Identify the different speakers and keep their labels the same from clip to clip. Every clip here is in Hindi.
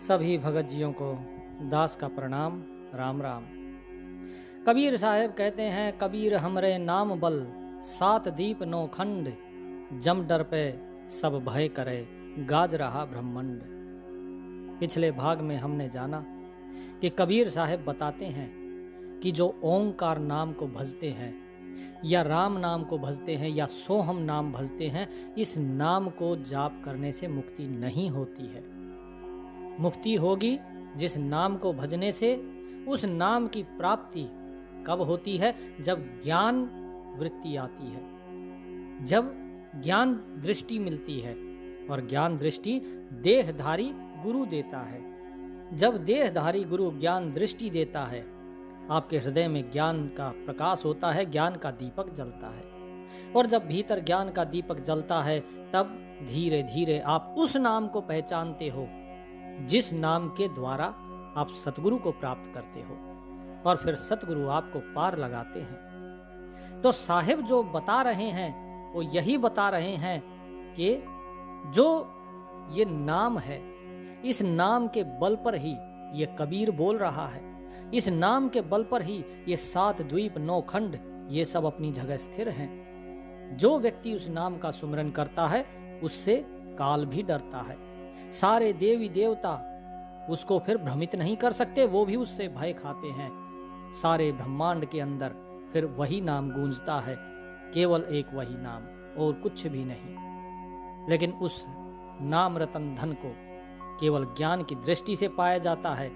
Speaker 1: सभी भगत जियों को दास का प्रणाम। राम राम। कबीर साहब कहते हैं, कबीर हमरे नाम बल, सात दीप नौ खंड, जम डर पे सब भय करे, गाज रहा ब्रह्मंड। पिछले भाग में हमने जाना कि कबीर साहब बताते हैं कि जो ओंकार नाम को भजते हैं या राम नाम को भजते हैं या सोहम नाम भजते हैं, इस नाम को जाप करने से मुक्ति नहीं होती है। मुक्ति होगी जिस नाम को भजने से। उस नाम की प्राप्ति कब होती है? जब ज्ञान वृत्ति आती है, जब ज्ञान दृष्टि मिलती है। और ज्ञान दृष्टि देहधारी गुरु देता है। जब देहधारी गुरु ज्ञान दृष्टि देता है, आपके हृदय में ज्ञान का प्रकाश होता है, ज्ञान का दीपक जलता है। और जब भीतर ज्ञान का दीपक जलता है, तब धीरे धीरे आप उस नाम को पहचानते हो जिस नाम के द्वारा आप सतगुरु को प्राप्त करते हो, और फिर सतगुरु आपको पार लगाते हैं। तो साहिब जो बता रहे हैं वो यही बता रहे हैं कि जो ये नाम है, इस नाम के बल पर ही ये कबीर बोल रहा है। इस नाम के बल पर ही ये सात द्वीप नौ खंड ये सब अपनी जगह स्थिर हैं। जो व्यक्ति उस नाम का सुमिरन करता है, उससे काल भी डरता है। सारे देवी देवता उसको फिर भ्रमित नहीं कर सकते, वो भी उससे भय खाते हैं। सारे ब्रह्मांड के अंदर फिर वही नाम गूंजता है, केवल एक वही नाम, और कुछ भी नहीं। लेकिन उस नाम रतन धन को केवल ज्ञान की दृष्टि से पाया जाता है।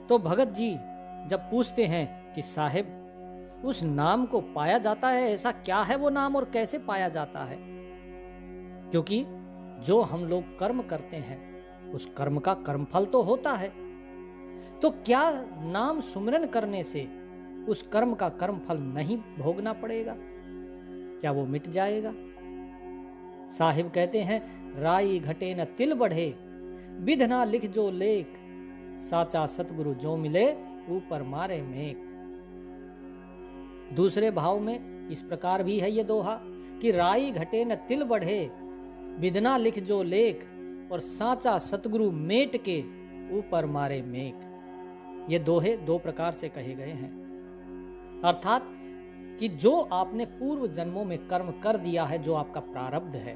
Speaker 1: तो भगत जी जब पूछते हैं कि साहिब उस नाम को पाया जाता है, ऐसा क्या है वो नाम और कैसे पाया जाता है? क्योंकि जो हम लोग कर्म करते हैं, उस कर्म का कर्मफल तो होता है। तो क्या नाम सुमिरन करने से उस कर्म का कर्मफल नहीं भोगना पड़ेगा? क्या वो मिट जाएगा? साहिब कहते हैं, राई घटे न तिल बढ़े, विधना लिख जो लेख, साचा सतगुरु जो मिले, ऊपर मारे मेघ। दूसरे भाव में इस प्रकार भी है ये दोहा कि राई घटे न तिल बढ़े, विधना लिख जो लेख, और साचा सतगुरु मेट के, ऊपर मारे मेघ। ये दोहे दो प्रकार से कहे गए हैं। अर्थात कि जो आपने पूर्व जन्मों में कर्म कर दिया है, जो आपका प्रारब्ध है,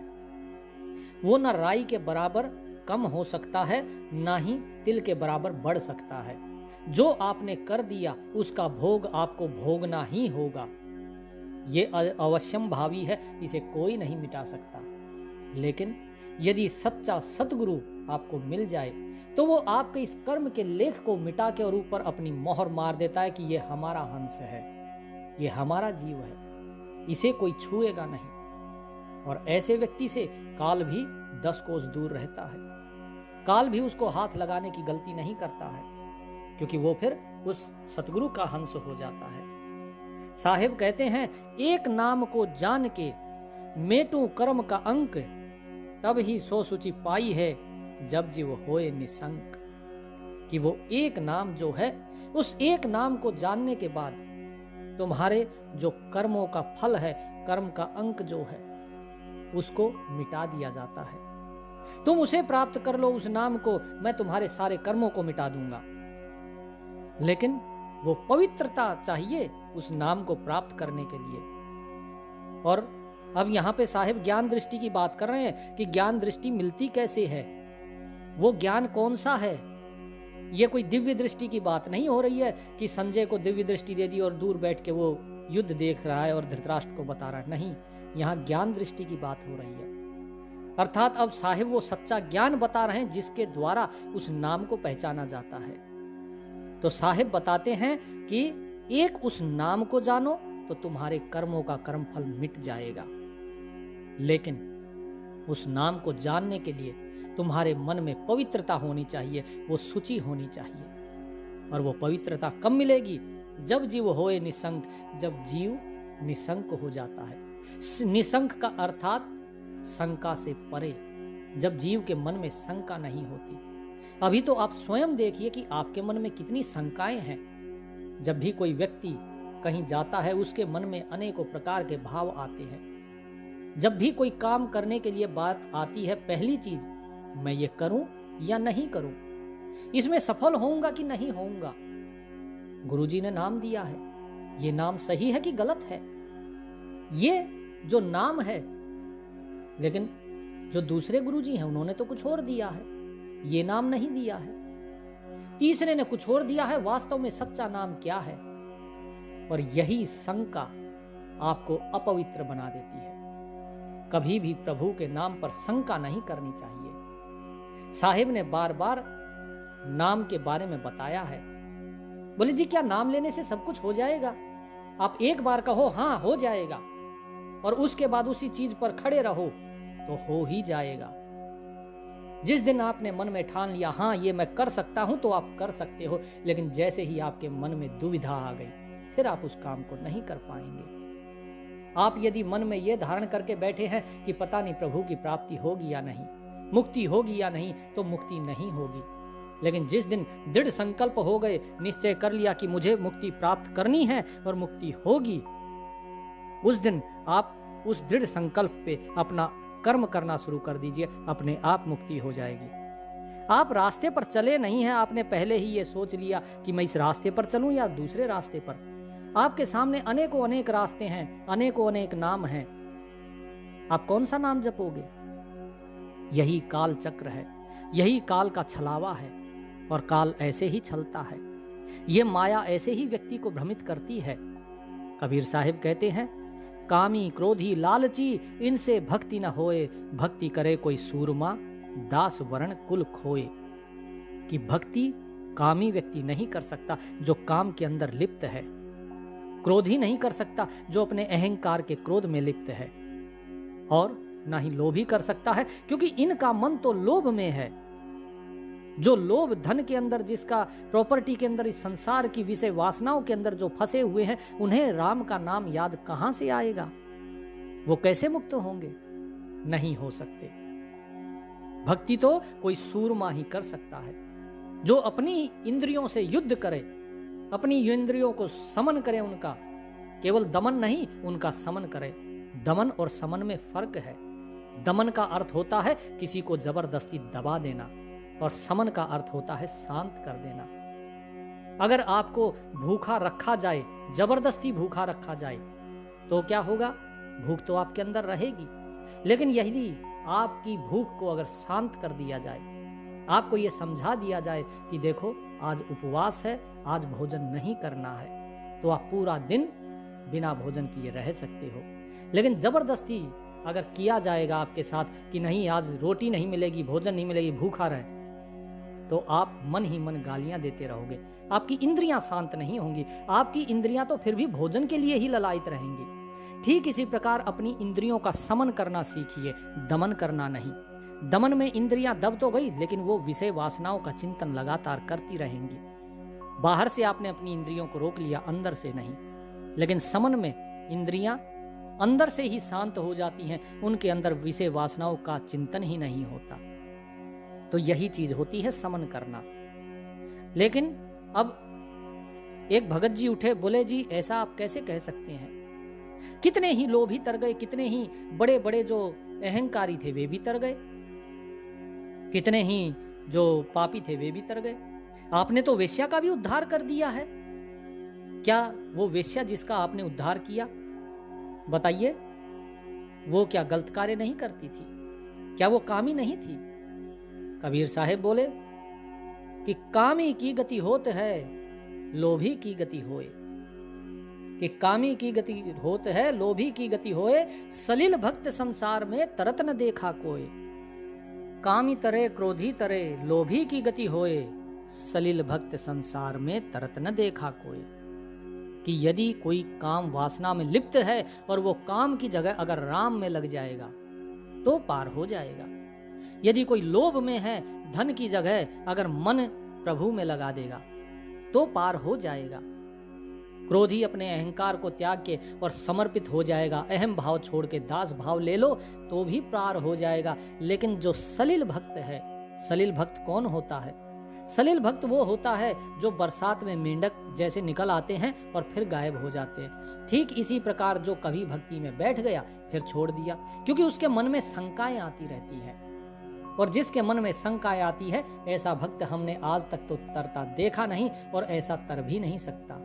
Speaker 1: वो ना राई के बराबर कम हो सकता है, ना ही तिल के बराबर बढ़ सकता है। जो आपने कर दिया उसका भोग आपको भोगना ही होगा। ये अवश्यम भावी है, इसे कोई नहीं मिटा सकता। लेकिन यदि सच्चा सतगुरु आपको मिल जाए, तो वो आपके इस कर्म के लेख को मिटा के और ऊपर अपनी मोहर मार देता है कि ये हमारा हंस है, ये हमारा जीव है, इसे कोई छुएगा नहीं। और ऐसे व्यक्ति से काल भी 10 कोस दूर रहता है। काल भी उसको हाथ लगाने की गलती नहीं करता है, क्योंकि वो फिर उस सतगुरु का हंस हो जाता है। साहिब कहते हैं, एक नाम को जान के मेटू कर्म का अंक, तब ही सो सुचि पाई है, जब जीव होए निसंक। कि वो एक नाम जो है, उस एक नाम को जानने के बाद तुम्हारे जो कर्मों का फल है, कर्म का अंक जो है, उसको मिटा दिया जाता है। तुम उसे प्राप्त कर लो, उस नाम को, मैं तुम्हारे सारे कर्मों को मिटा दूंगा। लेकिन वो पवित्रता चाहिए उस नाम को प्राप्त करने के लिए। और अब यहाँ पे साहिब ज्ञान दृष्टि की बात कर रहे हैं कि ज्ञान दृष्टि मिलती कैसे है, वो ज्ञान कौन सा है। ये कोई दिव्य दृष्टि की बात नहीं हो रही है कि संजय को दिव्य दृष्टि दे दी और दूर बैठ के वो युद्ध देख रहा है और धृतराष्ट्र को बता रहा है। नहीं, यहाँ ज्ञान दृष्टि की बात हो रही है। अर्थात अब साहिब वो सच्चा ज्ञान बता रहे हैं जिसके द्वारा उस नाम को पहचाना जाता है। तो साहिब बताते हैं कि एक उस नाम को जानो तो तुम्हारे कर्मों का कर्मफल मिट जाएगा। लेकिन उस नाम को जानने के लिए तुम्हारे मन में पवित्रता होनी चाहिए, वो शुचि होनी चाहिए। और वो पवित्रता कब मिलेगी? जब जीव होए निसंक, जब जीव निसंक हो जाता है। निसंक का अर्थात शंका से परे, जब जीव के मन में शंका नहीं होती। अभी तो आप स्वयं देखिए कि आपके मन में कितनी शंकाएं हैं। जब भी कोई व्यक्ति कहीं जाता है, उसके मन में अनेकों प्रकार के भाव आते हैं। जब भी कोई काम करने के लिए बात आती है, पहली चीज, मैं ये करूं या नहीं करूं। इसमें सफल होऊंगा कि नहीं होऊंगा। गुरुजी ने नाम दिया है, ये नाम सही है कि गलत है? ये जो नाम है, लेकिन जो दूसरे गुरुजी हैं उन्होंने तो कुछ और दिया है, ये नाम नहीं दिया है। तीसरे ने कुछ और दिया है, वास्तव में सच्चा नाम क्या है? और यही शंका आपको अपवित्र बना देती है। कभी भी प्रभु के नाम पर शंका नहीं करनी चाहिए। साहिब ने बार बार नाम के बारे में बताया है। बोले जी क्या नाम लेने से सब कुछ हो जाएगा? आप एक बार कहो हाँ हो जाएगा, और उसके बाद उसी चीज पर खड़े रहो तो हो ही जाएगा। जिस दिन आपने मन में ठान लिया हाँ ये मैं कर सकता हूं, तो आप कर सकते हो, लेकिन जैसे ही आपके मन में दुविधा आ गई फिर आप उस काम को नहीं कर पाएंगे। आप यदि मन में यह धारण करके बैठे हैं कि पता नहीं प्रभु की प्राप्ति होगी या नहीं, मुक्ति होगी या नहीं, तो मुक्ति नहीं होगी। लेकिन जिस दिन दृढ़ संकल्प हो गए, निश्चय कर लिया कि मुझे मुक्ति प्राप्त करनी है और मुक्ति होगी, उस दिन आप उस दृढ़ संकल्प पे अपना कर्म करना शुरू कर दीजिए, अपने आप मुक्ति हो जाएगी। आप रास्ते पर चले नहीं हैं, आपने पहले ही ये सोच लिया कि मैं इस रास्ते पर चलूं या दूसरे रास्ते पर। आपके सामने अनेकों अनेक रास्ते हैं, अनेकों अनेक नाम हैं, आप कौन सा नाम जपोगे? यही काल चक्र है, यही काल का छलावा है, और काल ऐसे ही छलता है। ये माया ऐसे ही व्यक्ति को भ्रमित करती है। कबीर साहिब कहते हैं, कामी क्रोधी लालची इनसे भक्ति न होए, भक्ति करे कोई सूरमा दास वर्ण कुल खोए। कि भक्ति कामी व्यक्ति नहीं कर सकता जो काम के अंदर लिप्त है, क्रोधी नहीं कर सकता जो अपने अहंकार के क्रोध में लिप्त है, और ना ही लोभी कर सकता है, क्योंकि इनका मन तो लोभ में है। जो लोभ धन के अंदर, जिसका प्रॉपर्टी के अंदर, इस संसार की विषय वासनाओं के अंदर जो फंसे हुए हैं, उन्हें राम का नाम याद कहां से आएगा? वो कैसे मुक्त होंगे? नहीं हो सकते। भक्ति तो कोई सूरमा ही कर सकता है, जो अपनी इंद्रियों से युद्ध करे, अपनी इंद्रियों को समन करे, उनका केवल दमन नहीं, उनका समन करे। दमन और समन में फर्क है। दमन का अर्थ होता है किसी को जबरदस्ती दबा देना, और समन का अर्थ होता है शांत कर देना। अगर आपको भूखा रखा जाए, जबरदस्ती भूखा रखा जाए, तो क्या होगा? भूख तो आपके अंदर रहेगी, लेकिन यदि आपकी भूख को अगर शांत कर दिया जाए, आपको यह समझा दिया जाए कि देखो आज उपवास है, आज भोजन नहीं करना है, तो आप पूरा दिन बिना भोजन किए रह सकते हो। लेकिन जबरदस्ती अगर किया जाएगा आपके साथ कि नहीं आज रोटी नहीं मिलेगी, भोजन नहीं मिलेगी, भूखा रहे, तो आप मन ही मन गालियां देते रहोगे। आपकी इंद्रियां शांत नहीं होंगी, आपकी इंद्रियां तो फिर भी भोजन के लिए ही ललायित रहेंगी। ठीक इसी प्रकार अपनी इंद्रियों का समन करना सीखिए, दमन करना नहीं। दमन में इंद्रियां दब तो गई, लेकिन वो विषय वासनाओं का चिंतन लगातार करती रहेंगी। बाहर से आपने अपनी इंद्रियों को रोक लिया, अंदर से नहीं। लेकिन समन में इंद्रियां अंदर से ही शांत हो जाती हैं, उनके अंदर विषय वासनाओं का चिंतन ही नहीं होता। तो यही चीज होती है समन करना। लेकिन अब एक भगत जी उठे, बोले जी ऐसा आप कैसे कह सकते हैं? कितने ही लोभी तर गए, कितने ही बड़े बड़े जो अहंकारी थे वे भी तर गए, कितने ही जो पापी थे वे भी तर गए। आपने तो वेश्या का भी उद्धार कर दिया है। क्या वो वेश्या जिसका आपने उद्धार किया, बताइए, वो क्या गलत कार्य नहीं करती थी? क्या वो कामी नहीं थी? कबीर साहब बोले कि कामी की गति होत है, लोभी की गति होए। कि कामी की गति होत है, लोभी की गति होए, सलिल भक्त संसार में तरत न देखा कोई। कामी तरे, क्रोधी तरे, लोभी की गति होए, सलिल भक्त संसार में तरत न देखा कोई। कि यदि कोई काम वासना में लिप्त है और वो काम की जगह अगर राम में लग जाएगा तो पार हो जाएगा। यदि कोई लोभ में है, धन की जगह अगर मन प्रभु में लगा देगा तो पार हो जाएगा। क्रोधी अपने अहंकार को त्याग के और समर्पित हो जाएगा, अहम भाव छोड़ के दास भाव ले लो तो भी पार हो जाएगा। लेकिन जो सलिल भक्त है, सलिल भक्त कौन होता है? सलिल भक्त वो होता है जो बरसात में मेंढक जैसे निकल आते हैं और फिर गायब हो जाते हैं। ठीक इसी प्रकार जो कभी भक्ति में बैठ गया फिर छोड़ दिया, क्योंकि उसके मन में शंकाएं आती रहती है। और जिसके मन में शंकाएं आती है, ऐसा भक्त हमने आज तक तो तरता देखा नहीं और ऐसा तर भी नहीं सकता,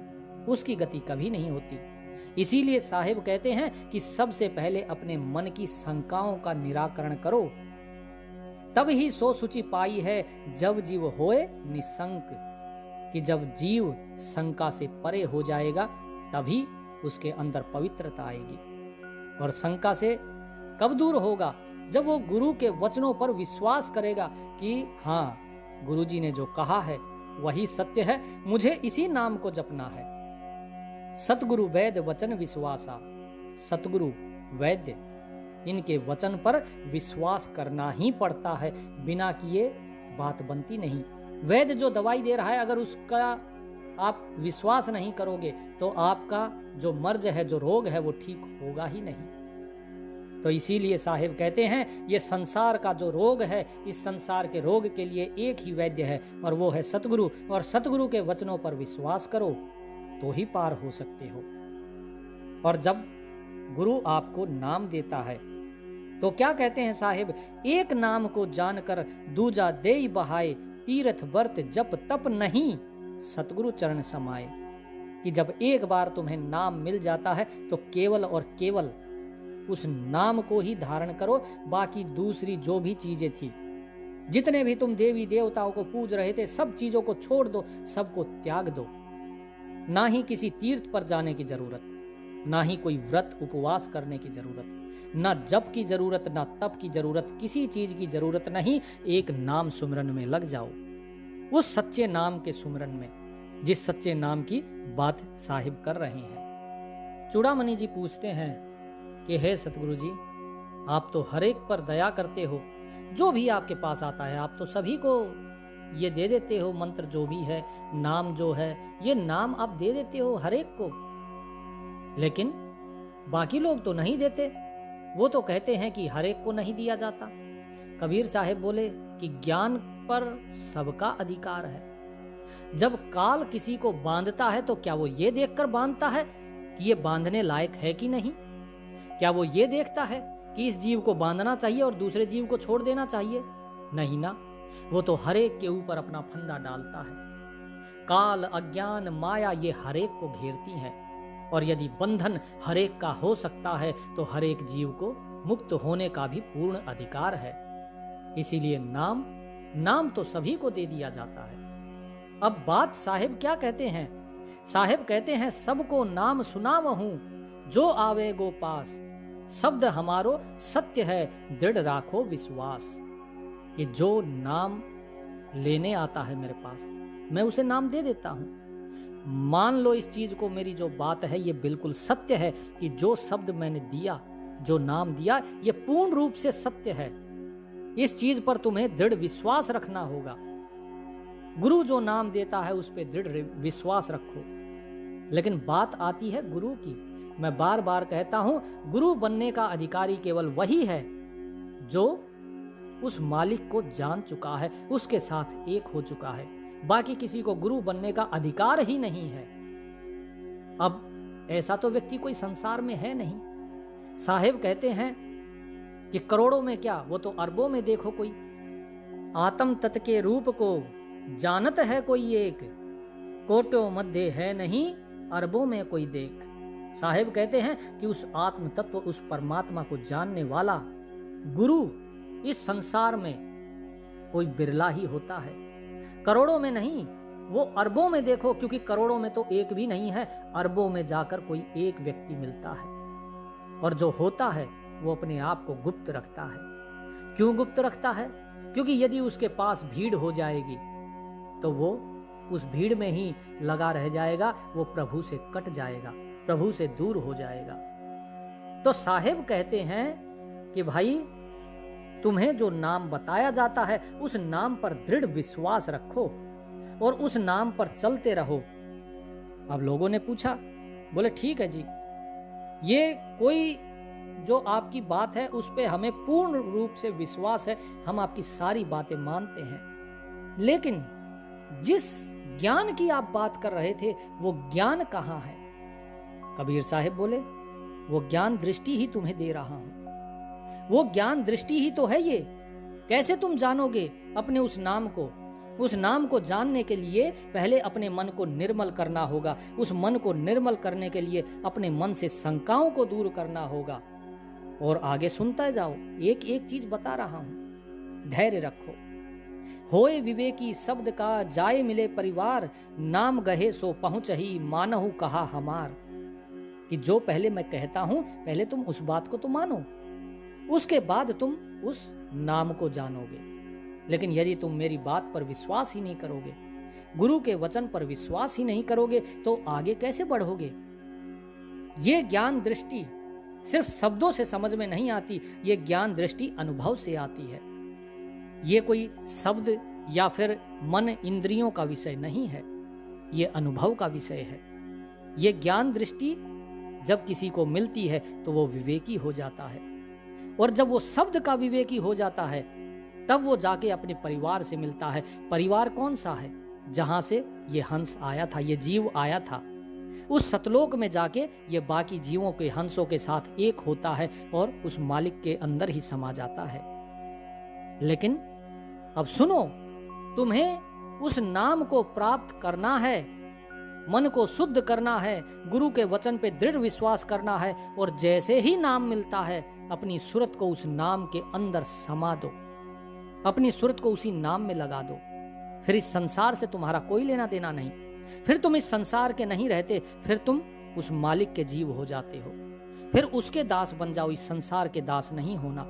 Speaker 1: उसकी गति कभी नहीं होती। इसीलिए साहिब कहते हैं कि सबसे पहले अपने मन की शंकाओं का निराकरण करो, तब ही सो सुचि पाई है जब जीव होए निशंक, कि जब जीव शंका से परे हो जाएगा तभी उसके अंदर पवित्रता आएगी। और शंका से कब दूर होगा? जब वो गुरु के वचनों पर विश्वास करेगा कि हाँ, गुरुजी ने जो कहा है वही सत्य है, मुझे इसी नाम को जपना है। सतगुरु वैद्य वचन विश्वासा, सतगुरु वैद्य, इनके वचन पर विश्वास करना ही पड़ता है, बिना किए बात बनती नहीं। वैद्य जो दवाई दे रहा है, अगर उसका आप विश्वास नहीं करोगे तो आपका जो मर्ज है, जो रोग है, वो ठीक होगा ही नहीं। तो इसीलिए साहिब कहते हैं ये संसार का जो रोग है, इस संसार के रोग के लिए एक ही वैद्य है और वो है सतगुरु, और सतगुरु के वचनों पर विश्वास करो तो ही पार हो सकते हो। और जब गुरु आपको नाम देता है तो क्या कहते हैं साहिब, एक नाम को जानकर दूजा देई बहाए, तीर्थ वर्त जप तप नहीं सतगुरु चरण समाए। कि जब एक बार तुम्हें नाम मिल जाता है तो केवल और केवल उस नाम को ही धारण करो, बाकी दूसरी जो भी चीजें थी, जितने भी तुम देवी देवताओं को पूज रहे थे, सब चीजों को छोड़ दो, सबको त्याग दो। ना ही किसी तीर्थ पर जाने की जरूरत, ना ही कोई व्रत उपवास करने की जरूरत, ना जप की जरूरत, ना तप की जरूरत, किसी चीज की जरूरत नहीं। एक नाम सुमरन में लग जाओ, उस सच्चे नाम के सुमरन में, जिस सच्चे नाम की बात साहिब कर रहे हैं। चूड़ामणि जी पूछते हैं कि हे सतगुरु जी, आप तो हर एक पर दया करते हो, जो भी आपके पास आता है आप तो सभी को ये दे देते हो, मंत्र जो भी है, नाम जो है, ये नाम आप दे देते हो हर एक को, लेकिन बाकी लोग तो नहीं देते। वो तो कहते हैं कि हर एक को नहीं दिया जाता। कबीर साहिब बोले कि ज्ञान पर सबका अधिकार है। जब काल किसी को बांधता है तो क्या वो ये देखकर बांधता है कि ये बांधने लायक है कि नहीं? क्या वो ये देखता है कि इस जीव को बांधना चाहिए और दूसरे जीव को छोड़ देना चाहिए? नहीं ना, वो तो हर एक के ऊपर अपना फंदा डालता है। काल, अज्ञान, माया ये हर एक को घेरती हैं, और यदि बंधन हर एक का हो सकता है तो हर एक जीव को मुक्त होने का भी पूर्ण अधिकार है। इसीलिए नाम तो सभी को दे दिया जाता है। अब बात साहिब क्या कहते हैं? साहिब कहते हैं सबको नाम सुनावहूं, जो आवे गो पास, शब्द हमारो सत्य है, दृढ़ राखो विश्वास। कि जो नाम लेने आता है मेरे पास, मैं उसे नाम दे देता हूं। मान लो इस चीज को, मेरी जो बात है ये बिल्कुल सत्य है, कि जो शब्द मैंने दिया, जो नाम दिया, ये पूर्ण रूप से सत्य है। इस चीज पर तुम्हें दृढ़ विश्वास रखना होगा। गुरु जो नाम देता है उस पर दृढ़ विश्वास रखो। लेकिन बात आती है गुरु की। मैं बार बार कहता हूं, गुरु बनने का अधिकारी केवल वही है जो उस मालिक को जान चुका है, उसके साथ एक हो चुका है। बाकी किसी को गुरु बनने का अधिकार ही नहीं है। अब ऐसा तो व्यक्ति कोई संसार में है नहीं। साहिब कहते हैं कि करोड़ों में क्या, वो तो अरबों में देखो कोई। आत्म तत्व के रूप को जानत है कोई एक, कोटों मध्य है नहीं, अरबों में कोई देख। साहिब कहते हैं कि उस आत्म तत्व, उस परमात्मा को जानने वाला गुरु इस संसार में कोई बिरला ही होता है। करोड़ों में नहीं, वो अरबों में देखो, क्योंकि करोड़ों में तो एक भी नहीं है, अरबों में जाकर कोई एक व्यक्ति मिलता है। और जो होता है वो अपने आप को गुप्त रखता है। क्यों गुप्त रखता है? क्योंकि यदि उसके पास भीड़ हो जाएगी तो वो उस भीड़ में ही लगा रह जाएगा, वो प्रभु से कट जाएगा, प्रभु से दूर हो जाएगा। तो साहिब कहते हैं कि भाई, तुम्हें जो नाम बताया जाता है उस नाम पर दृढ़ विश्वास रखो और उस नाम पर चलते रहो। अब लोगों ने पूछा, बोले ठीक है जी, ये कोई जो आपकी बात है उस पे हमें पूर्ण रूप से विश्वास है, हम आपकी सारी बातें मानते हैं, लेकिन जिस ज्ञान की आप बात कर रहे थे वो ज्ञान कहाँ है? कबीर साहिब बोले, वो ज्ञान दृष्टि ही तुम्हें दे रहा हूं। वो ज्ञान दृष्टि ही तो है ये, कैसे तुम जानोगे अपने उस नाम को? उस नाम को जानने के लिए पहले अपने मन को निर्मल करना होगा। उस मन को निर्मल करने के लिए अपने मन से शंकाओं को दूर करना होगा। और आगे सुनता जाओ, एक एक चीज बता रहा हूं, धैर्य रखो। होए विवेकी शब्द का जाए मिले परिवार, नाम गहे सो पहुंच ही मानहु कहा हमार। कि जो पहले मैं कहता हूं, पहले तुम उस बात को तो मानो, उसके बाद तुम उस नाम को जानोगे। लेकिन यदि तुम मेरी बात पर विश्वास ही नहीं करोगे, गुरु के वचन पर विश्वास ही नहीं करोगे, तो आगे कैसे बढ़ोगे? ये ज्ञान दृष्टि सिर्फ शब्दों से समझ में नहीं आती, ये ज्ञान दृष्टि अनुभव से आती है। ये कोई शब्द या फिर मन इंद्रियों का विषय नहीं है, ये अनुभव का विषय है। ये ज्ञान दृष्टि जब किसी को मिलती है तो वो विवेकी हो जाता है, और जब वो शब्द का विवेकी हो जाता है तब वो जाके अपने परिवार से मिलता है। परिवार कौन सा है? जहां से ये हंस आया था, ये जीव आया था। उस सतलोक में जाके ये बाकी जीवों के हंसों के साथ एक होता है और उस मालिक के अंदर ही समा जाता है। लेकिन अब सुनो, तुम्हें उस नाम को प्राप्त करना है, मन को शुद्ध करना है, गुरु के वचन पे दृढ़ विश्वास करना है, और जैसे ही नाम मिलता है अपनी सूरत को उस नाम के अंदर समा दो, अपनी सूरत को उसी नाम में लगा दो। फिर इस संसार से तुम्हारा कोई लेना देना नहीं, फिर तुम इस संसार के नहीं रहते, फिर तुम उस मालिक के जीव हो जाते हो, फिर उसके दास बन जाओ, इस संसार के दास नहीं होना।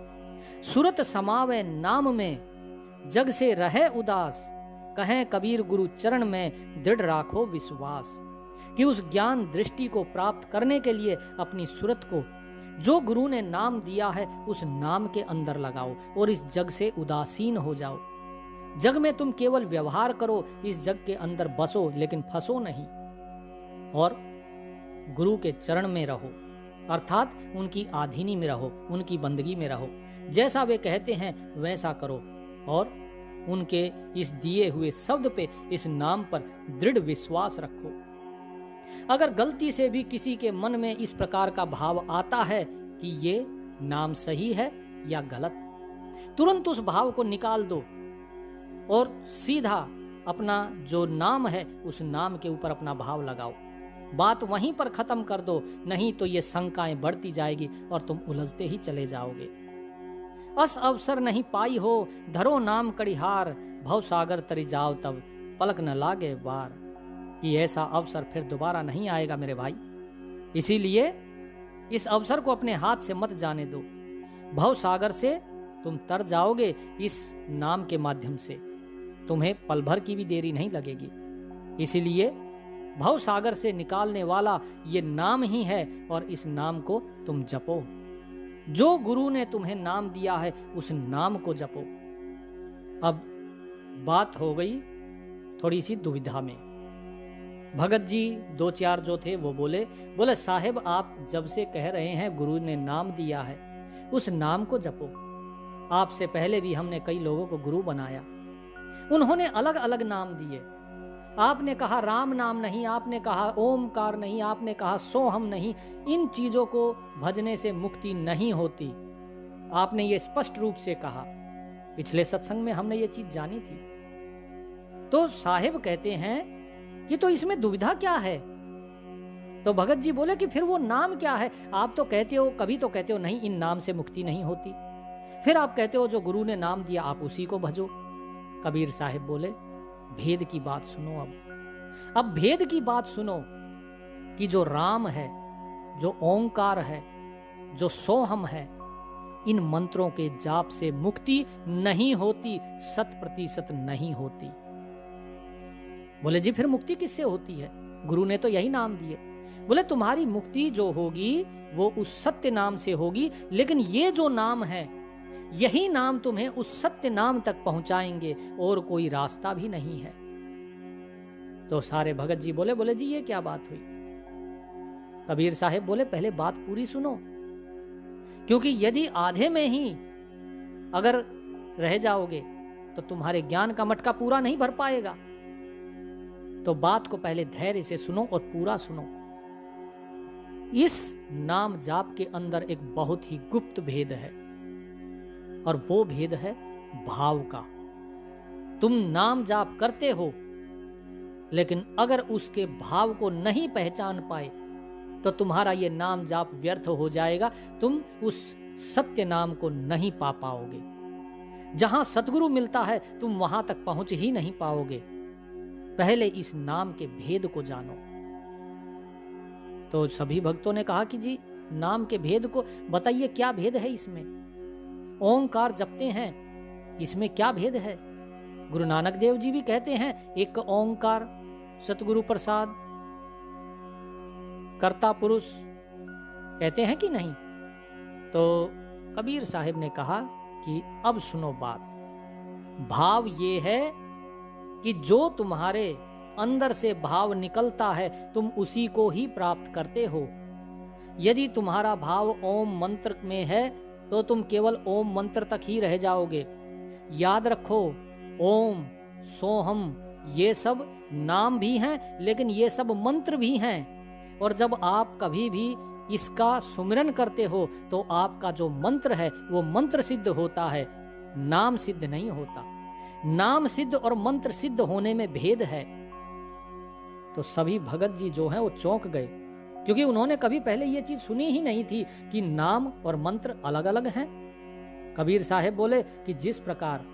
Speaker 1: सूरत समावे नाम में जग से रहे उदास, कहें कबीर गुरु चरण में दृढ़ राखो विश्वास। कि उस ज्ञान दृष्टि को प्राप्त करने के लिए अपनी सूरत को जो गुरु ने नाम दिया है उस नाम के अंदर लगाओ और इस जग से उदासीन हो जाओ। जग में तुम केवल व्यवहार करो, इस जग के अंदर बसो लेकिन फंसो नहीं, और गुरु के चरण में रहो, अर्थात उनकी आधीनी में रहो, उनकी बंदगी में रहो। जैसा वे कहते हैं वैसा करो और उनके इस दिए हुए शब्द पे, इस नाम पर दृढ़ विश्वास रखो। अगर गलती से भी किसी के मन में इस प्रकार का भाव आता है कि ये नाम सही है या गलत, तुरंत उस भाव को निकाल दो और सीधा अपना जो नाम है उस नाम के ऊपर अपना भाव लगाओ। बात वहीं पर खत्म कर दो, नहीं तो ये शंकाएं बढ़ती जाएगी और तुम उलझते ही चले जाओगे। अस अवसर नहीं पाई हो, धरो नाम कड़िहार, भव सागर तरी जाओ तब पलक न लागे बार। कि ऐसा अवसर फिर दोबारा नहीं आएगा मेरे भाई, इसीलिए इस अवसर को अपने हाथ से मत जाने दो। भव सागर से तुम तर जाओगे, इस नाम के माध्यम से तुम्हें पल भर की भी देरी नहीं लगेगी। इसीलिए भव सागर से निकालने वाला ये नाम ही है और इस नाम को तुम जपो। जो गुरु ने तुम्हें नाम दिया है उस नाम को जपो। अब बात हो गई थोड़ी सी दुविधा में। भगत जी दो चार जो थे वो बोले साहेब आप जब से कह रहे हैं गुरु ने नाम दिया है उस नाम को जपो। आपसे पहले भी हमने कई लोगों को गुरु बनाया, उन्होंने अलग अलग नाम दिए। आपने कहा राम नाम नहीं, आपने कहा ओमकार नहीं, आपने कहा सोहम नहीं। इन चीजों को भजने से मुक्ति नहीं होती, आपने ये स्पष्ट रूप से कहा। पिछले सत्संग में हमने ये चीज जानी थी। तो साहिब कहते हैं कि तो इसमें दुविधा क्या है? तो भगत जी बोले कि फिर वो नाम क्या है? आप तो कहते हो, कभी तो कहते हो नहीं इन नाम से मुक्ति नहीं होती, फिर आप कहते हो जो गुरु ने नाम दिया आप उसी को भजो। कबीर साहिब बोले भेद की बात सुनो। अब भेद की बात सुनो कि जो राम है, जो ओंकार है, जो सोहम है, इन मंत्रों के जाप से मुक्ति नहीं होती, 100% नहीं होती। बोले जी फिर मुक्ति किससे होती है? गुरु ने तो यही नाम दिए। बोले तुम्हारी मुक्ति जो होगी वो उस सत्य नाम से होगी, लेकिन ये जो नाम है यही नाम तुम्हें उस सत्य नाम तक पहुंचाएंगे और कोई रास्ता भी नहीं है। तो सारे भगत जी बोले जी ये क्या बात हुई? कबीर साहिब बोले पहले बात पूरी सुनो, क्योंकि यदि आधे में ही अगर रह जाओगे तो तुम्हारे ज्ञान का मटका पूरा नहीं भर पाएगा। तो बात को पहले धैर्य से सुनो और पूरा सुनो। इस नाम जाप के अंदर एक बहुत ही गुप्त भेद है, और वो भेद है भाव का। तुम नाम जाप करते हो, लेकिन अगर उसके भाव को नहीं पहचान पाए तो तुम्हारा ये नाम जाप व्यर्थ हो जाएगा। तुम उस सत्य नाम को नहीं पा पाओगे। जहां सतगुरु मिलता है तुम वहां तक पहुंच ही नहीं पाओगे। पहले इस नाम के भेद को जानो। तो सभी भक्तों ने कहा कि जी नाम के भेद को बताइए, क्या भेद है इसमें? ओंकार जपते हैं, इसमें क्या भेद है? गुरु नानक देव जी भी कहते हैं एक ओंकार सतगुरु प्रसाद कर्ता पुरुष, कहते हैं कि नहीं? तो कबीर साहिब ने कहा कि अब सुनो बात। भाव ये है कि जो तुम्हारे अंदर से भाव निकलता है तुम उसी को ही प्राप्त करते हो। यदि तुम्हारा भाव ओम मंत्र में है तो तुम केवल ओम मंत्र तक ही रह जाओगे। याद रखो, ओम सोहम ये सब नाम भी हैं, लेकिन ये सब मंत्र भी हैं। और जब आप कभी भी इसका सुमिरन करते हो तो आपका जो मंत्र है वो मंत्र सिद्ध होता है, नाम सिद्ध नहीं होता। नाम सिद्ध और मंत्र सिद्ध होने में भेद है। तो सभी भगत जी जो हैं वो चौंक गए, क्योंकि उन्होंने कभी पहले ये चीज सुनी ही नहीं थी कि नाम और मंत्र अलग अलग हैं। कबीर साहब बोले कि जिस प्रकार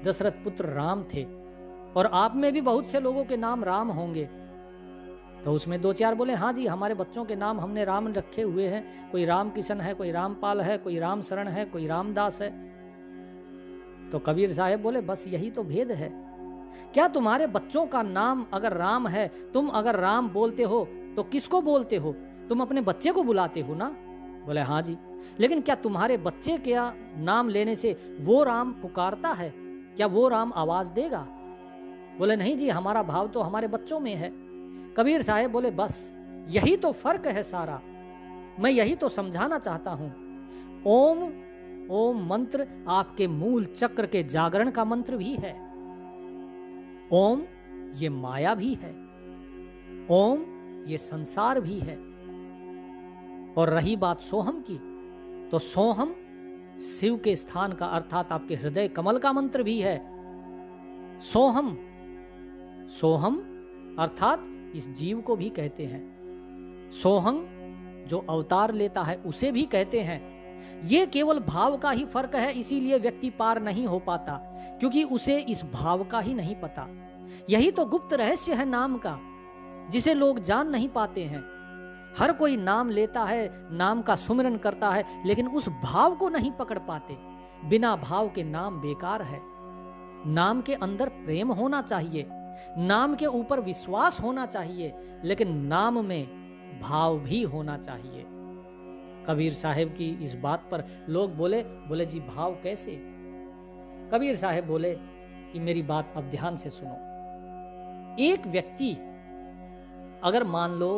Speaker 1: दशरथ पुत्र राम थे और आप में भी बहुत से लोगों के नाम राम होंगे, तो उसमें दो चार बोले हाँ जी हमारे बच्चों के नाम हमने राम रखे हुए हैं, कोई राम किशन है, कोई रामपाल है, कोई राम शरण है, कोई रामदास है। तो कबीर साहब बोले बस यही तो भेद है। क्या तुम्हारे बच्चों का नाम अगर राम है, तुम अगर राम बोलते हो तो किसको बोलते हो? तुम अपने बच्चे को बुलाते हो ना? बोले हाँ जी। लेकिन क्या तुम्हारे बच्चे के नाम लेने से वो राम पुकारता है? क्या वो राम आवाज देगा? बोले नहीं जी, हमारा भाव तो हमारे बच्चों में है। कबीर साहब बोले बस यही तो फर्क है सारा, मैं यही तो समझाना चाहता हूं। ओम ओम मंत्र आपके मूल चक्र के जागरण का मंत्र भी है। ओम ये माया भी है, ओम ये संसार भी है। और रही बात सोहम की, तो सोहम शिव के स्थान का अर्थात आपके हृदय कमल का मंत्र भी है। सोहम सोहम अर्थात इस जीव को भी कहते हैं। सोहम जो अवतार लेता है उसे भी कहते हैं। ये केवल भाव का ही फर्क है, इसीलिए व्यक्ति पार नहीं हो पाता, क्योंकि उसे इस भाव का ही नहीं पता। यही तो गुप्त रहस्य है नाम का, जिसे लोग जान नहीं पाते हैं। हर कोई नाम लेता है, नाम का सुमिरन करता है, लेकिन उस भाव को नहीं पकड़ पाते। बिना भाव के नाम बेकार है। नाम के अंदर प्रेम होना चाहिए, नाम के ऊपर विश्वास होना चाहिए, लेकिन नाम में भाव भी होना चाहिए। कबीर साहब की इस बात पर लोग बोले जी भाव कैसे? कबीर साहब बोले कि मेरी बात अब ध्यान से सुनो। एक व्यक्ति अगर मान लो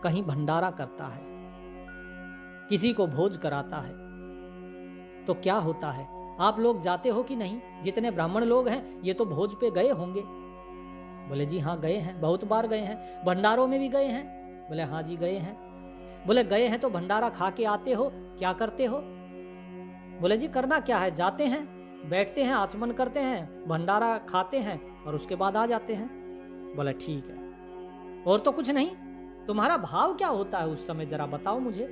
Speaker 1: कहीं भंडारा करता है, किसी को भोज कराता है, तो क्या होता है? आप लोग जाते हो कि नहीं? जितने ब्राह्मण लोग हैं ये तो भोज पे गए होंगे। बोले जी हाँ गए हैं, बहुत बार गए हैं। भंडारों में भी गए हैं? बोले हाँ जी गए हैं। बोले गए हैं तो भंडारा खा के आते हो, क्या करते हो? बोले जी करना क्या है, जाते हैं, बैठते हैं, आचमन करते हैं, भंडारा खाते हैं और उसके बाद आ जाते हैं। बोले ठीक है, और तो कुछ नहीं? तुम्हारा भाव क्या होता है उस समय, जरा बताओ मुझे,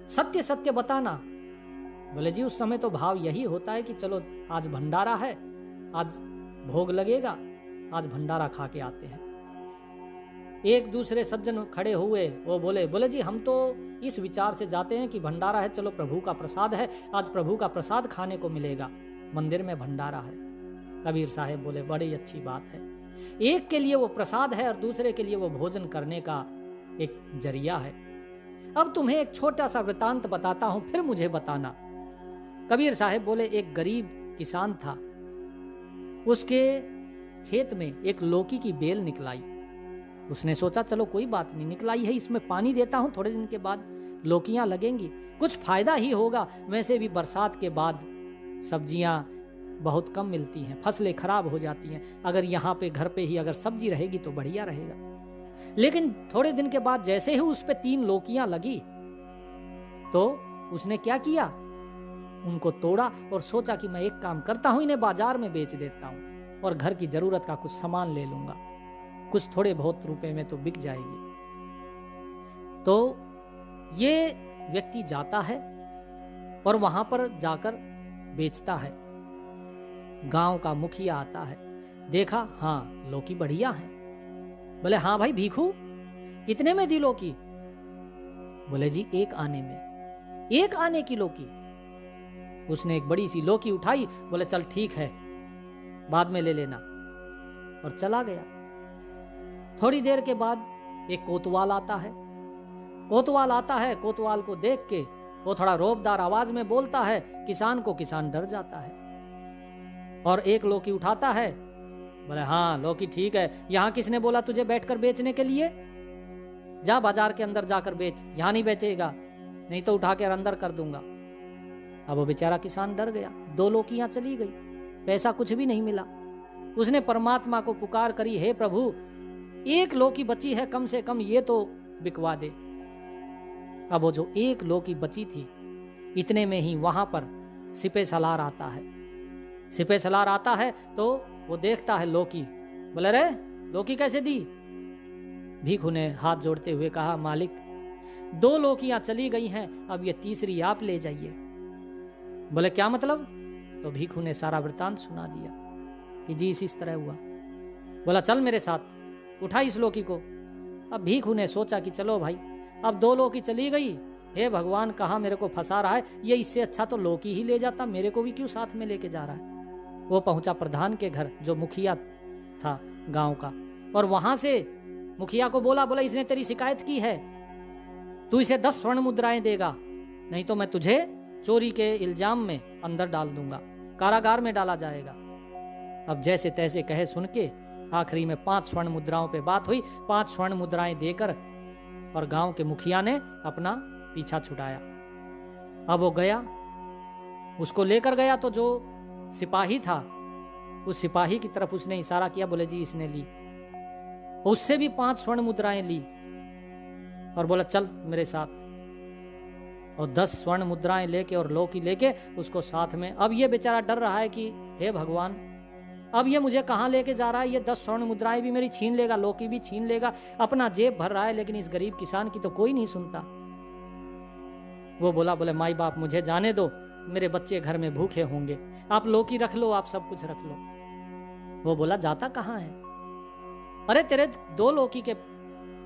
Speaker 1: सत्य सत्य बताना। बोले जी उस समय तो भाव यही होता है कि चलो आज भंडारा है, आज भोग लगेगा, आज भंडारा खा के आते हैं। एक दूसरे सज्जन खड़े हुए, वो बोले जी हम तो इस विचार से जाते हैं कि भंडारा है, चलो प्रभु का प्रसाद है, आज प्रभु का प्रसाद खाने को मिलेगा, मंदिर में भंडारा है। कबीर साहब बोले बड़ी अच्छी बात है। एक के लिए वो प्रसाद है और दूसरे के लिए वो भोजन करने का एक जरिया है। अब तुम्हें एक छोटा सा वृतांत बताता हूं, फिर मुझे बताना। कबीर साहब बोले एक गरीब किसान था, उसके खेत में एक लौकी की बेल निकलाई। उसने सोचा चलो कोई बात नहीं, निकलाई है, इसमें पानी देता हूं, थोड़े दिन के बाद लौकियां लगेंगी, कुछ फायदा ही होगा। वैसे भी बरसात के बाद सब्जियां बहुत कम मिलती हैं, फसलें खराब हो जाती हैं, अगर यहाँ पे घर पे ही अगर सब्जी रहेगी तो बढ़िया रहेगा। लेकिन थोड़े दिन के बाद जैसे ही उस पे 3 लौकियां लगी तो उसने क्या किया, उनको तोड़ा और सोचा कि मैं एक काम करता हूं, इन्हें बाजार में बेच देता हूं और घर की जरूरत का कुछ सामान ले लूंगा, कुछ थोड़े बहुत रुपए में तो बिक जाएगी। तो ये व्यक्ति जाता है और वहां पर जाकर बेचता है। गांव का मुखिया आता है, देखा हाँ लौकी बढ़िया है। बोले हाँ भाई भीखू, कितने में दी लौकी? बोले जी 1 आने में। 1 आने की लौकी? उसने एक बड़ी सी लौकी उठाई, बोले चल ठीक है, बाद में ले लेना, और चला गया। थोड़ी देर के बाद एक कोतवाल आता है। कोतवाल को देख के वो थोड़ा रौबदार आवाज में बोलता है, किसान को किसान डर जाता है, और एक लौकी उठाता है। बोले हाँ लौकी ठीक है, यहां किसने बोला तुझे बैठकर बेचने के लिए? जा बाजार के अंदर जाकर बेच, यहां नहीं बेचेगा, नहीं तो उठा के अंदर कर दूंगा। अब वो बेचारा किसान डर गया। 2 लौकियां चली गई, पैसा कुछ भी नहीं मिला। उसने परमात्मा को पुकार करी, हे प्रभु 1 लौकी बची है, कम से कम ये तो बिकवा दे। अब वो जो 1 लौकी बची थी, इतने में ही वहां पर सिपह सलार आता है। सिपह सलार आता है तो वो देखता है लौकी। बोले रे लौकी कैसे दी? भीखू ने हाथ जोड़ते हुए कहा, मालिक 2 लौकियां चली गई हैं, अब ये तीसरी आप ले जाइए। बोले क्या मतलब? तो भीखू ने सारा वृतांत सुना दिया कि जी इस तरह हुआ। बोला चल मेरे साथ, उठा इस लौकी को। अब भीखू ने सोचा कि चलो भाई, अब 2 लौकी चली गई, हे भगवान कहाँ मेरे को फंसा रहा है, ये इससे अच्छा तो लौकी ही ले जाता, मेरे को भी क्यों साथ में लेके जा रहा है। वो पहुंचा प्रधान के घर, जो मुखिया था गांव का, और वहां से मुखिया को बोला इसने तेरी शिकायत की है, तू इसे 10 स्वर्ण मुद्राएं देगा, नहीं तो मैं तुझे चोरी के इल्जाम में अंदर डाल दूंगा, कारागार में डाला जाएगा। अब जैसे तैसे कहे सुन के आखिरी में 5 स्वर्ण मुद्राओं पे बात हुई। 5 स्वर्ण मुद्राएं देकर और गांव के मुखिया ने अपना पीछा छुड़ाया। अब वो गया, उसको लेकर गया तो जो सिपाही था, उस सिपाही की तरफ उसने इशारा किया, बोले जी इसने ली। उससे भी 5 स्वर्ण मुद्राएं ली और बोला चल मेरे साथ, और 10 स्वर्ण मुद्राएं लेके और लौकी लेके उसको साथ में। अब ये बेचारा डर रहा है कि हे भगवान, अब ये मुझे कहाँ लेके जा रहा है, ये 10 स्वर्ण मुद्राएं भी मेरी छीन लेगा, लौकी भी छीन लेगा, अपना जेब भर रहा है, लेकिन इस गरीब किसान की तो कोई नहीं सुनता। वो बोले माई बाप मुझे जाने दो, मेरे बच्चे घर में भूखे होंगे, आप लौकी रख लो, आप सब कुछ रख लो। वो बोला जाता कहाँ है? अरे तेरे 2 लौकी के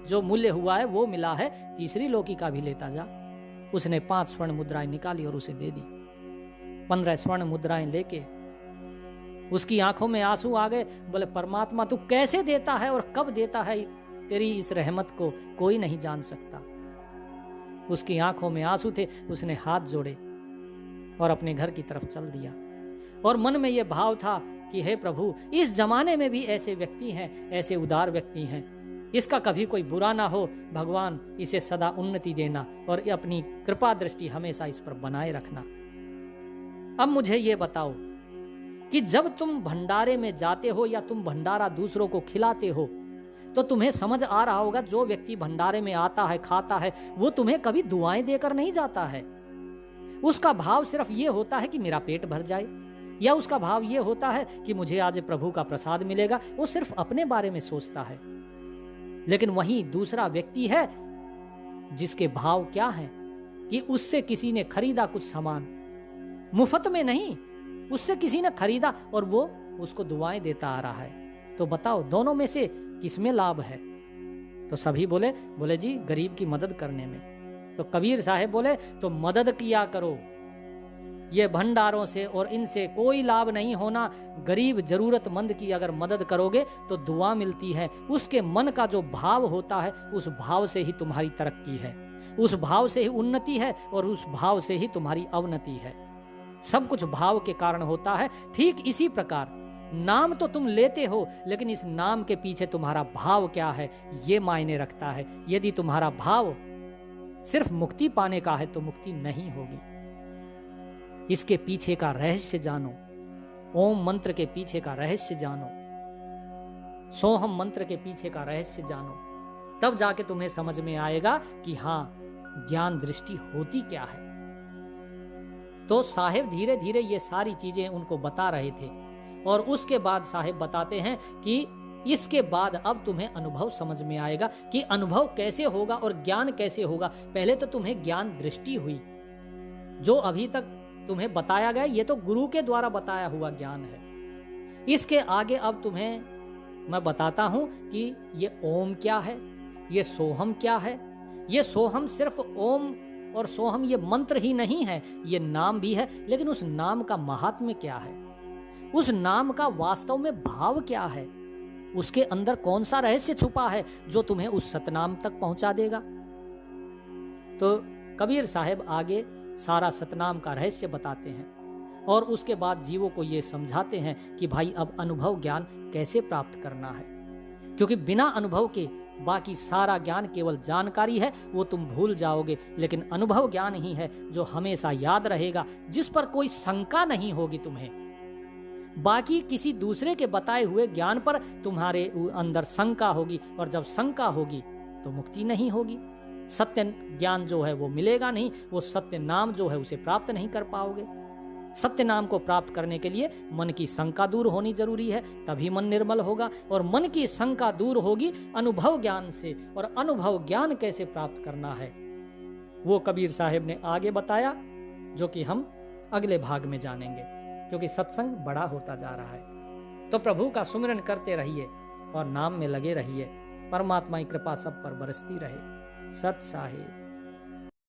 Speaker 1: जो मूल्य हुआ है वो मिला है, तीसरी लौकी का भी लेता जा। उसने 5 स्वर्ण मुद्राएं निकाली और उसे दे दी। 15 स्वर्ण मुद्राएं लेके उसकी आंखों में आंसू आ गए। बोले परमात्मा तू कैसे देता है और कब देता है, तेरी इस रहमत को कोई नहीं जान सकता। उसकी आंखों में आंसू थे, उसने हाथ जोड़े और अपने घर की तरफ चल दिया, और मन में यह भाव था कि हे प्रभु, इस जमाने में भी ऐसे व्यक्ति हैं, ऐसे उदार व्यक्ति हैं, इसका कभी कोई बुरा ना हो, भगवान इसे सदा उन्नति देना और अपनी कृपा दृष्टि हमेशा इस पर बनाए रखना। अब मुझे ये बताओ कि जब तुम भंडारे में जाते हो या तुम भंडारा दूसरों को खिलाते हो, तो तुम्हें समझ आ रहा होगा जो व्यक्ति भंडारे में आता है, खाता है, वो तुम्हें कभी दुआएं देकर नहीं जाता है। उसका भाव सिर्फ ये होता है कि मेरा पेट भर जाए, या उसका भाव ये होता है कि मुझे आज प्रभु का प्रसाद मिलेगा। वो सिर्फ अपने बारे में सोचता है। लेकिन वहीं दूसरा व्यक्ति है जिसके भाव क्या है कि उससे किसी ने खरीदा कुछ सामान, मुफ्त में नहीं, उससे किसी ने खरीदा और वो उसको दुआएं देता आ रहा है। तो बताओ दोनों में से किसमें लाभ है? तो सभी बोले जी गरीब की मदद करने में। तो कबीर साहब बोले तो मदद किया करो, ये भंडारों से और इनसे कोई लाभ नहीं होना। गरीब जरूरतमंद की अगर मदद करोगे तो दुआ मिलती है। उसके मन का जो भाव होता है, उस भाव से ही तुम्हारी तरक्की है, उस भाव से ही उन्नति है, और उस भाव से ही तुम्हारी अवनति है। सब कुछ भाव के कारण होता है। ठीक इसी प्रकार नाम तो तुम लेते हो, लेकिन इस नाम के पीछे तुम्हारा भाव क्या है, ये मायने रखता है। यदि तुम्हारा भाव सिर्फ मुक्ति पाने का है तो मुक्ति नहीं होगी। इसके पीछे का रहस्य जानो, ओम मंत्र के पीछे का रहस्य जानो, सोहम मंत्र के पीछे का रहस्य जानो, तब जाके तुम्हें समझ में आएगा कि हाँ ज्ञान दृष्टि होती क्या है। तो साहेब धीरे धीरे ये सारी चीजें उनको बता रहे थे और उसके बाद साहेब बताते हैं कि इसके बाद अब तुम्हें अनुभव समझ में आएगा कि अनुभव कैसे होगा और ज्ञान कैसे होगा। पहले तो तुम्हें ज्ञान दृष्टि हुई, जो अभी तक तुम्हें बताया गया ये तो गुरु के द्वारा बताया हुआ ज्ञान है। इसके आगे अब तुम्हें मैं बताता हूं कि ये ओम क्या है, ये सोहम क्या है। ये सोहम सिर्फ ओम और सोहम ये मंत्र ही नहीं है, ये नाम भी है, लेकिन उस नाम का महात्म्य क्या है, उस नाम का वास्तव में भाव क्या है, उसके अंदर कौन सा रहस्य छुपा है जो तुम्हें उस सतनाम तक पहुंचा देगा। तो कबीर साहब आगे सारा सतनाम का रहस्य बताते हैं और उसके बाद जीवों को ये समझाते हैं कि भाई अब अनुभव ज्ञान कैसे प्राप्त करना है, क्योंकि बिना अनुभव के बाकी सारा ज्ञान केवल जानकारी है, वो तुम भूल जाओगे, लेकिन अनुभव ज्ञान ही है जो हमेशा याद रहेगा, जिस पर कोई शंका नहीं होगी तुम्हें। बाकी किसी दूसरे के बताए हुए ज्ञान पर तुम्हारे अंदर शंका होगी, और जब शंका होगी तो मुक्ति नहीं होगी, सत्य ज्ञान जो है वो मिलेगा नहीं, वो सत्य नाम जो है उसे प्राप्त नहीं कर पाओगे। सत्य नाम को प्राप्त करने के लिए मन की शंका दूर होनी जरूरी है, तभी मन निर्मल होगा, और मन की शंका दूर होगी अनुभव ज्ञान से। और अनुभव ज्ञान कैसे प्राप्त करना है वो कबीर साहब ने आगे बताया, जो कि हम अगले भाग में जानेंगे, क्योंकि सत्संग बड़ा होता जा रहा है। तो प्रभु का सुमिरन करते रहिए और नाम में लगे रहिए। परमात्मा की कृपा सब पर बरसती रहे। सत साहिब।